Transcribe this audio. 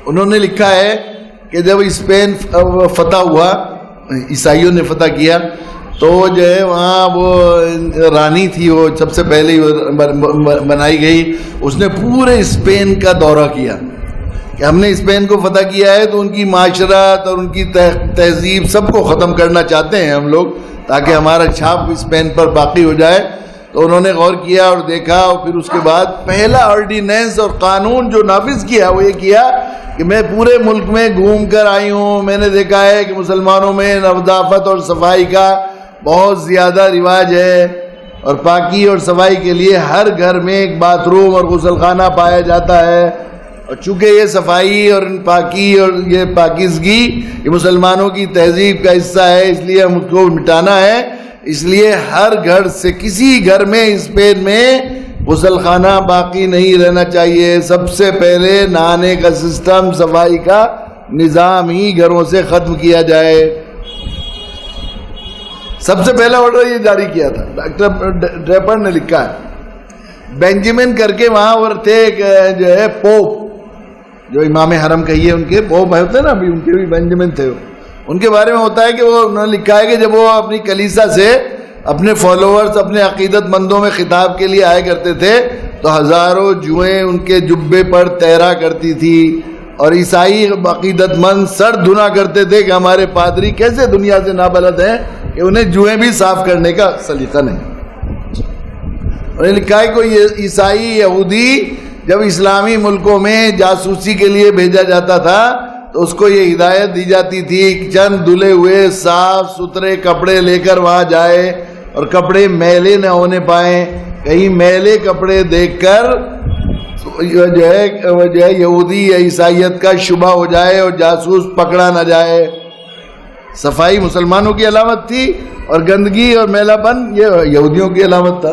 انہوں نے لکھا ہے کہ جب اسپین فتح ہوا، عیسائیوں نے فتح کیا، تو جو ہے وہاں وہ رانی تھی، وہ سب سے پہلے بنائی گئی، اس نے پورے اسپین کا دورہ کیا کہ ہم نے اسپین کو فتح کیا ہے تو ان کی معاشرت اور ان کی تہذیب سب کو ختم کرنا چاہتے ہیں ہم لوگ، تاکہ ہمارا چھاپ اسپین پر باقی ہو جائے۔ تو انہوں نے غور کیا اور دیکھا، اور پھر اس کے بعد پہلا آرڈیننس اور قانون جو نافذ کیا وہ یہ کیا کہ میں پورے ملک میں گھوم کر آئی ہوں، میں نے دیکھا ہے کہ مسلمانوں میں نظافت اور صفائی کا بہت زیادہ رواج ہے، اور پاکی اور صفائی کے لیے ہر گھر میں ایک باتھ روم اور غسل خانہ پایا جاتا ہے، اور چونکہ یہ صفائی اور پاکی اور یہ پاکیزگی یہ مسلمانوں کی تہذیب کا حصہ ہے، اس لیے ہم اس کو مٹانا ہے، اس لیے ہر گھر سے کسی گھر میں اسپین میں غسل خانہ باقی نہیں رہنا چاہیے، سب سے پہلے نہانے کا سسٹم، صفائی کا نظام ہی گھروں سے ختم کیا جائے۔ سب سے پہلا آرڈر یہ جاری کیا تھا، ڈاکٹر ڈریپر نے لکھا ہے۔ بینجامن کر کے وہاں اور تھے جو ہے پوپ، جو امام حرم کہیے ان کے پوپ ہوتے نا، ابھی ان کے بھی بینجامن تھے، ان کے بارے میں ہوتا ہے کہ وہ انہوں نے لکھا ہے کہ جب وہ اپنی کلیسا سے اپنے فالوورز، اپنے عقیدت مندوں میں خطاب کے لیے آئے کرتے تھے تو ہزاروں جوئیں ان کے جبے پر تیرا کرتی تھی، اور عیسائی عقیدت مند سر دھنا کرتے تھے کہ ہمارے پادری کیسے دنیا سے نابلد ہیں کہ انہیں جوئیں بھی صاف کرنے کا سلیقہ نہیں۔ انہوں نے لکھا ہے کوئی عیسائی یہودی جب اسلامی ملکوں میں جاسوسی کے لیے بھیجا جاتا تھا تو اس کو یہ ہدایت دی جاتی تھی کہ چند دھلے ہوئے صاف ستھرے کپڑے لے کر وہاں جائے، اور کپڑے میلے نہ ہونے پائیں، کہیں میلے کپڑے دیکھ کر جو ہے یہودی یا عیسائیت کا شبہ ہو جائے اور جاسوس پکڑا نہ جائے۔ صفائی مسلمانوں کی علامت تھی، اور گندگی اور میلا پن یہ یہودیوں کی علامت تھا۔